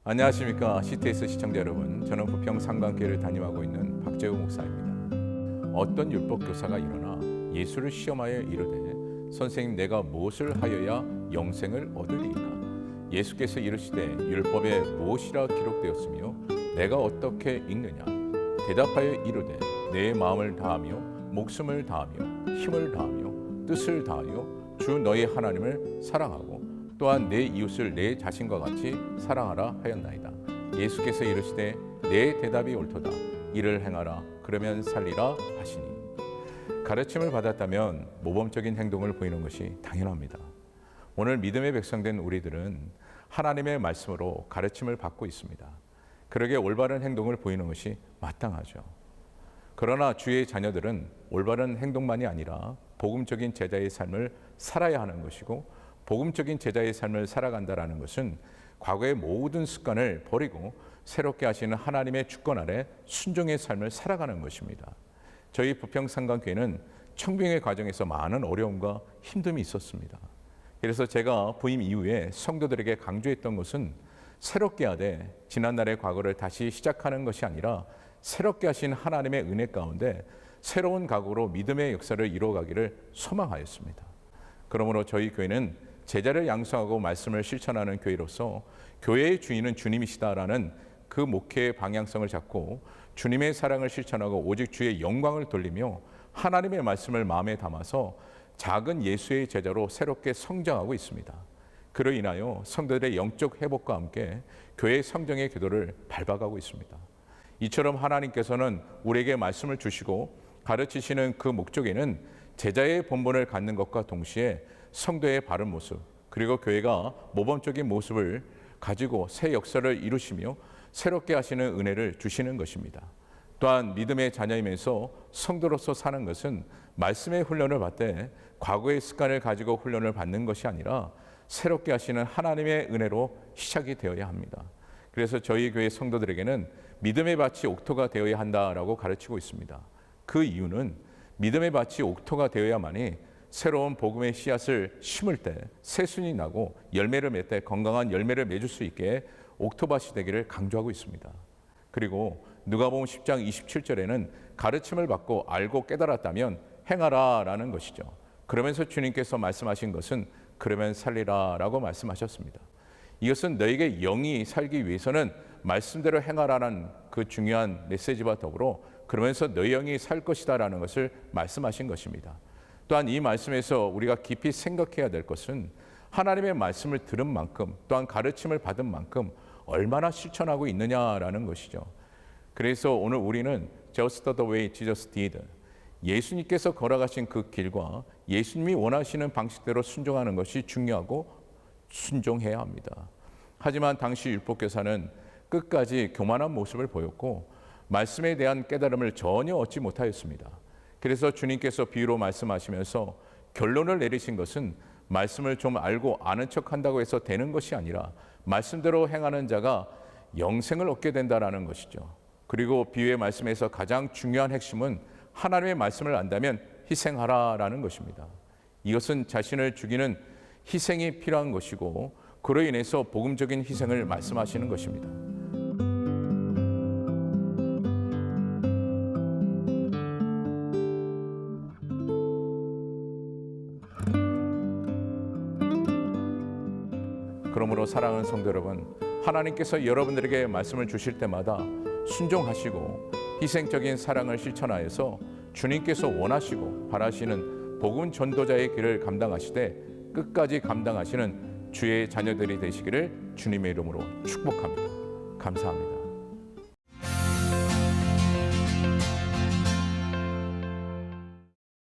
안녕하십니까 CTS 시청자 여러분. 저는 부평상관교회를 담임하고 있는 박재우 목사입니다. 어떤 율법 교사가 일어나 예수를 시험하여 이르되 선생님 내가 무엇을 하여야 영생을 얻으리이까? 예수께서 이르시되 율법에 무엇이라 기록되었으며 내가 어떻게 읽느냐? 대답하여 이르되 내 마음을 다하며 목숨을 다하며 힘을 다하며 뜻을 다하여 주 너희 하나님을 사랑하고 또한 내 이웃을 내 자신과 같이 사랑하라 하였나이다. 예수께서 이르시되 내 대답이 옳도다. 이를 행하라. 그러면 살리라 하시니. 가르침을 받았다면 모범적인 행동을 보이는 것이 당연합니다. 오늘 믿음의 백성된 우리들은 하나님의 말씀으로 가르침을 받고 있습니다. 그러기에 올바른 행동을 보이는 것이 마땅하죠. 그러나 주의 자녀들은 올바른 행동만이 아니라 복음적인 제자의 삶을 살아야 하는 것이고, 복음적인 제자의 삶을 살아간다는 것은 과거의 모든 습관을 버리고 새롭게 하시는 하나님의 주권 아래 순종의 삶을 살아가는 것입니다. 저희 부평상관교회는 청빙의 과정에서 많은 어려움과 힘듦이 있었습니다. 그래서 제가 부임 이후에 성도들에게 강조했던 것은 새롭게 하되 지난날의 과거를 다시 시작하는 것이 아니라 새롭게 하신 하나님의 은혜 가운데 새로운 각오로 믿음의 역사를 이루어가기를 소망하였습니다. 그러므로 저희 교회는 제자를 양성하고 말씀을 실천하는 교회로서 교회의 주인은 주님이시다라는 그 목회의 방향성을 잡고 주님의 사랑을 실천하고 오직 주의 영광을 돌리며 하나님의 말씀을 마음에 담아서 작은 예수의 제자로 새롭게 성장하고 있습니다. 그로 인하여 성도들의 영적 회복과 함께 교회 성정의 기도를 밟아가고 있습니다. 이처럼 하나님께서는 우리에게 말씀을 주시고 가르치시는 그 목적에는 제자의 본분을 갖는 것과 동시에 성도의 바른 모습, 그리고 교회가 모범적인 모습을 가지고 새 역사를 이루시며 새롭게 하시는 은혜를 주시는 것입니다. 또한 믿음의 자녀이면서 성도로서 사는 것은 말씀의 훈련을 받되 과거의 습관을 가지고 훈련을 받는 것이 아니라 새롭게 하시는 하나님의 은혜로 시작이 되어야 합니다. 그래서 저희 교회 성도들에게는 믿음의 밭이 옥토가 되어야 한다라고 가르치고 있습니다. 그 이유는 믿음의 밭이 옥토가 되어야만이 새로운 복음의 씨앗을 심을 때 새순이 나고 열매를 맺을 때 건강한 열매를 맺을 수 있게 옥토밭이 되기를 강조하고 있습니다. 그리고 누가복음 10장 27절에는 가르침을 받고 알고 깨달았다면 행하라라는 것이죠. 그러면서 주님께서 말씀하신 것은 그러면 살리라라고 말씀하셨습니다. 이것은 너에게 영이 살기 위해서는 말씀대로 행하라는 그 중요한 메시지와 더불어 그러면서 너희 영이 살 것이다라는 것을 말씀하신 것입니다. 또한 이 말씀에서 우리가 깊이 생각해야 될 것은 하나님의 말씀을 들은 만큼 또한 가르침을 받은 만큼 얼마나 실천하고 있느냐라는 것이죠. 그래서 오늘 우리는 Just the way Jesus did, 예수님께서 걸어가신 그 길과 예수님이 원하시는 방식대로 순종하는 것이 중요하고 순종해야 합니다. 하지만 당시 율법교사는 끝까지 교만한 모습을 보였고 말씀에 대한 깨달음을 전혀 얻지 못하였습니다. 그래서 주님께서 비유로 말씀하시면서 결론을 내리신 것은 말씀을 좀 알고 아는 척한다고 해서 되는 것이 아니라 말씀대로 행하는 자가 영생을 얻게 된다는 것이죠. 그리고 비유의 말씀에서 가장 중요한 핵심은 하나님의 말씀을 안다면 희생하라라는 것입니다. 이것은 자신을 죽이는 희생이 필요한 것이고 그로 인해서 복음적인 희생을 말씀하시는 것입니다. 그러므로 사랑하는 성도 여러분, 하나님께서 여러분들에게 말씀을 주실 때마다 순종하시고 희생적인 사랑을 실천하여서 주님께서 원하시고 바라시는 복음 전도자의 길을 감당하시되 끝까지 감당하시는 주의 자녀들이 되시기를 주님의 이름으로 축복합니다. 감사합니다.